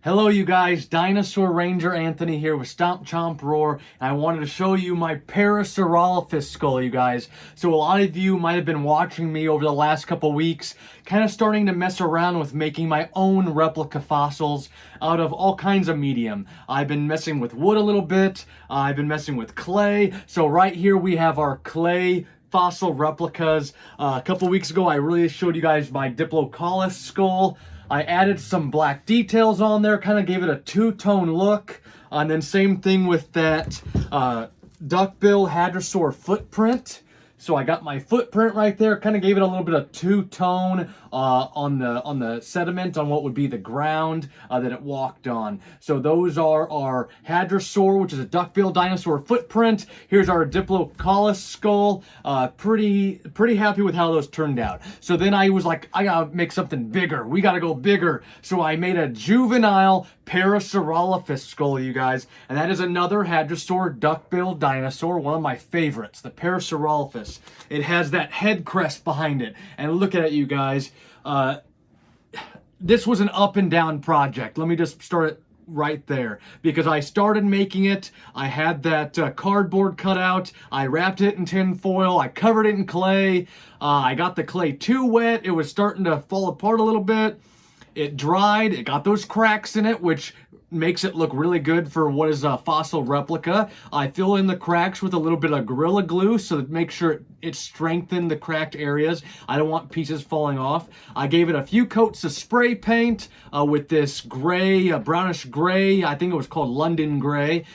Hello you guys, Dinosaur Ranger Anthony here with Stomp Chomp Roar, and I wanted to show you my Parasaurolophus skull, you guys. So a lot of you might have been watching me over the last couple weeks, kind of starting to mess around with making my own replica fossils out of all kinds of medium. I've been messing with wood a little bit, I've been messing with clay, so right here we have our clay fossil replicas. A couple weeks ago I really showed you guys my Diplodocus skull. I added some black details on there, kind of gave it a two-tone look. And then same thing with that duckbill hadrosaur footprint. So I got my footprint right there, kind of gave it a little bit of two-tone on the sediment, on what would be the ground that it walked on. So those are our hadrosaur, which is a duckbill dinosaur footprint. Here's our Diplodocus skull. Pretty happy with how those turned out. So then I was like, I gotta make something bigger. We gotta go bigger. So I made a juvenile Parasaurolophus skull, you guys, and that is another hadrosaur duckbill dinosaur, one of my favorites, the Parasaurolophus. It has that head crest behind it, and look at it, you guys. This was an up and down project. Let me just start it right there, because I started making it. I had that cardboard cut out. I wrapped it in tin foil. I covered it in clay. I got the clay too wet. It was starting to fall apart a little bit. It dried, it got those cracks in it, which makes it look really good for what is a fossil replica. I fill in the cracks with a little bit of Gorilla Glue so that make sure it strengthened the cracked areas. I don't want pieces falling off. I gave it a few coats of spray paint with this gray, brownish gray, I think it was called London gray.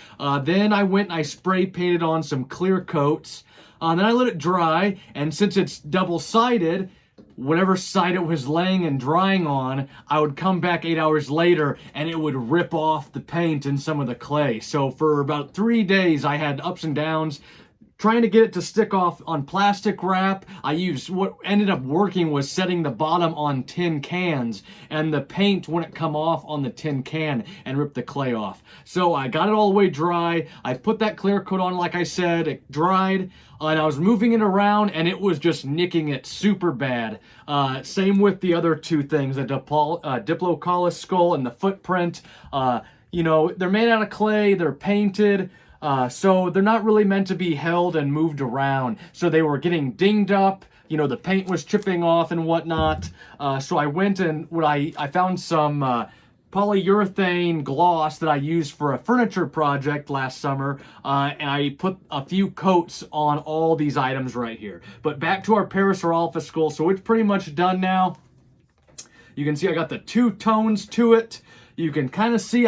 Then I went and I spray painted on some clear coats. Then I let it dry, and since it's double-sided, whatever side it was laying and drying on, I would come back 8 hours later and it would rip off the paint and some of the clay. So for about 3 days I had ups and downs trying to get it to stick off on plastic wrap. I used, what ended up working was setting the bottom on tin cans, and the paint wouldn't come off on the tin can and rip the clay off. So I got it all the way dry. I put that clear coat on, like I said, it dried, and I was moving it around and it was just nicking it super bad. Same with the other two things, the Diplodocus skull and the footprint. You know, they're made out of clay, they're painted, so they're not really meant to be held and moved around. So they were getting dinged up, you know, the paint was chipping off and whatnot. So I went and I found some polyurethane gloss that I used for a furniture project last summer, and I put a few coats on all these items right here. But back to our Parasaurolophus skull, so it's pretty much done now. You can see I got the two tones to it. You can kind of see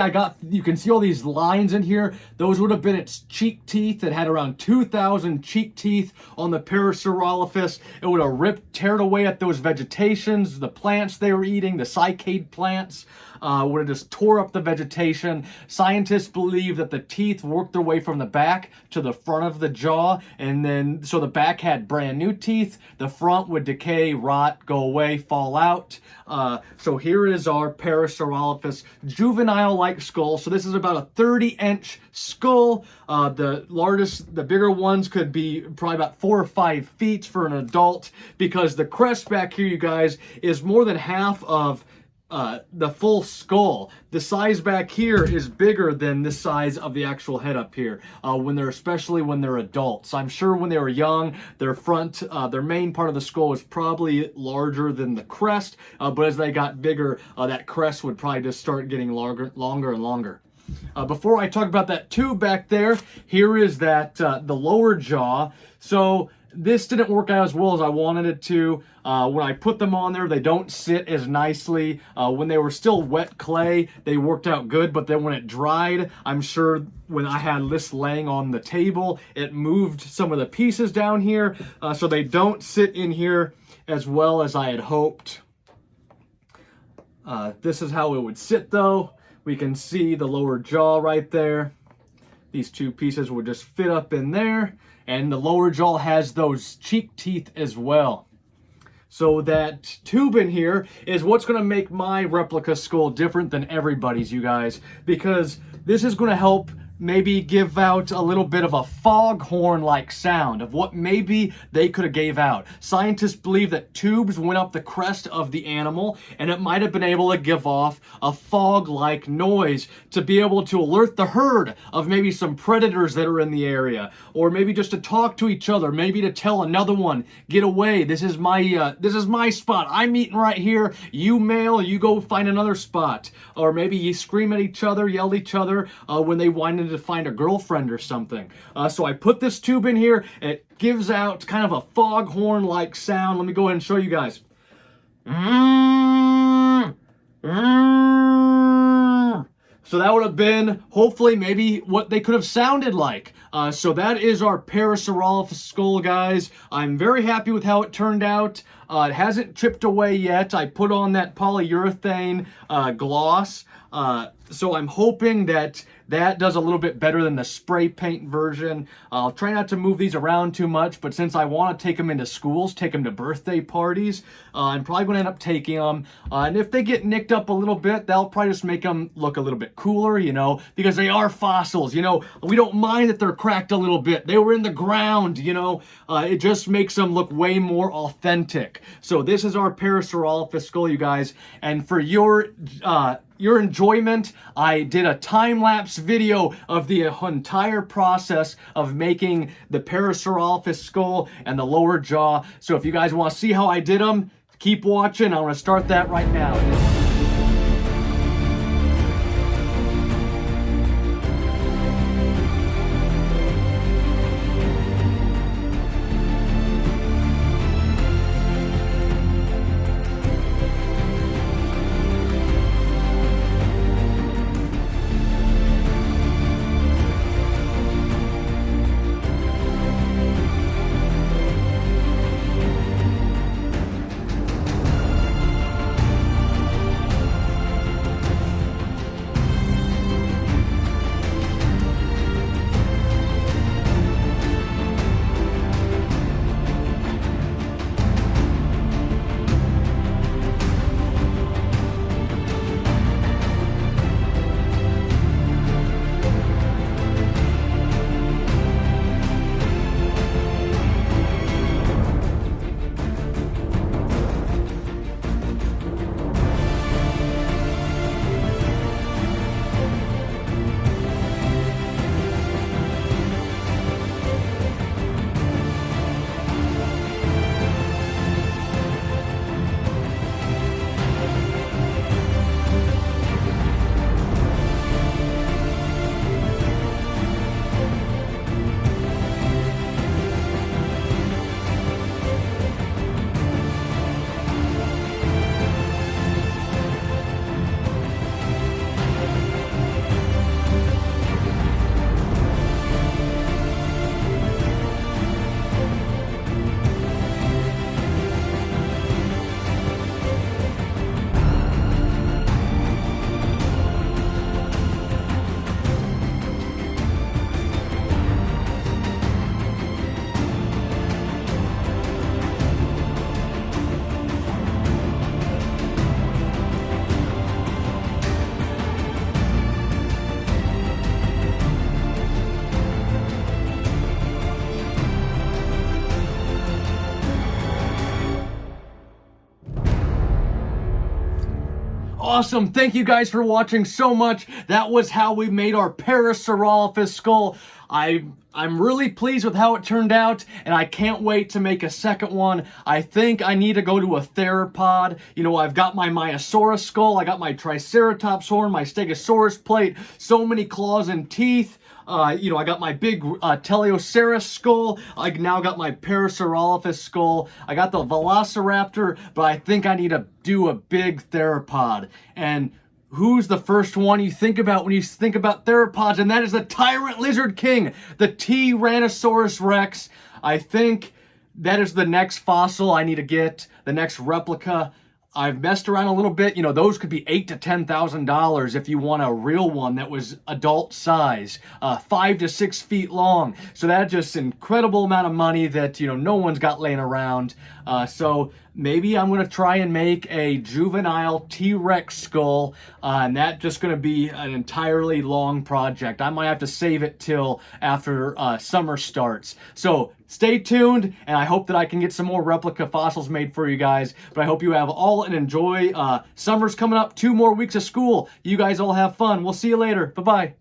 you can see all these lines in here. Those would have been its cheek teeth. It had around 2,000 cheek teeth on the Parasaurolophus. It would have teared away at those vegetations, the plants they were eating, the cycad plants. Would have just tore up the vegetation. Scientists believe that the teeth worked their way from the back to the front of the jaw, and then so the back had brand new teeth. The front would decay, rot, go away, fall out. So here is our Parasaurolophus Juvenile-Like skull. So this is about a 30-inch skull. The bigger ones could be probably about 4 or 5 feet for an adult, because the crest back here, you guys, is more than half of the full skull. The size back here is bigger than the size of the actual head up here, especially when they're adults. I'm sure when they were young, their main part of the skull was probably larger than the crest, but as they got bigger, that crest would probably just start getting longer and longer. Before I talk about that tube back there, here is that the lower jaw. So this didn't work out as well as I wanted it to. When I put them on there, they don't sit as nicely. When they were still wet clay, they worked out good, but then when it dried, I'm sure when I had this laying on the table, it moved some of the pieces down here, so they don't sit in here as well as I had hoped. This is how it would sit though. We can see the lower jaw right there. These two pieces would just fit up in there. And the lower jaw has those cheek teeth as well. So that tube in here is what's going to make my replica skull different than everybody's, you guys. Because this is going to help maybe give out a little bit of a foghorn-like sound of what maybe they could have gave out. Scientists believe that tubes went up the crest of the animal, and it might have been able to give off a fog-like noise to be able to alert the herd of maybe some predators that are in the area, or maybe just to talk to each other, maybe to tell another one, get away, this is my spot, I'm eating right here, you male, you go find another spot. Or maybe you scream at each other, yell at each other when they wanted to find a girlfriend or something. So I put this tube in here. It gives out kind of a foghorn-like sound. Let me go ahead and show you guys. So that would have been, hopefully, maybe what they could have sounded like. So that is our Parasaurolophus skull, guys. I'm very happy with how it turned out. It hasn't chipped away yet. I put on that polyurethane gloss. So I'm hoping that that does a little bit better than the spray paint version. I'll try not to move these around too much, but since I want to take them into schools, take them to birthday parties, I'm probably going to end up taking them. And if they get nicked up a little bit, that'll probably just make them look a little bit cooler, you know, because they are fossils, you know. We don't mind that they're cracked a little bit. They were in the ground, you know. It just makes them look way more authentic. So this is our Parasaurolophus skull, you guys. And for your enjoyment, I did a time-lapse video of the entire process of making the Parasaurolophus skull and the lower jaw. So if you guys want to see how I did them, keep watching. I'm going to start that right now. Awesome. Thank you guys for watching so much. That was how we made our Parasaurolophus skull. I'm really pleased with how it turned out, and I can't wait to make a second one. I think I need to go to a theropod. You know, I've got my Myosaurus skull, I got my Triceratops horn, my Stegosaurus plate, so many claws and teeth. You know, I got my big Teleoceras skull. I now got my Parasaurolophus skull. I got the Velociraptor, but I think I need to do a big theropod. And who's the first one you think about when you think about theropods? And that is the Tyrant Lizard King, the Tyrannosaurus Rex. I think that is the next fossil I need to get, the next replica. I've messed around a little bit. You know, those could be $8,000 to $10,000 if you want a real one that was adult size, 5 to 6 feet long. So that's just incredible amount of money that, you know, no one's got laying around. So maybe I'm going to try and make a juvenile T-Rex skull, and that's just going to be an entirely long project. I might have to save it till after summer starts. So stay tuned, and I hope that I can get some more replica fossils made for you guys. But I hope you have all and enjoy. Summer's coming up, 2 more weeks of school. You guys all have fun. We'll see you later. Bye-bye.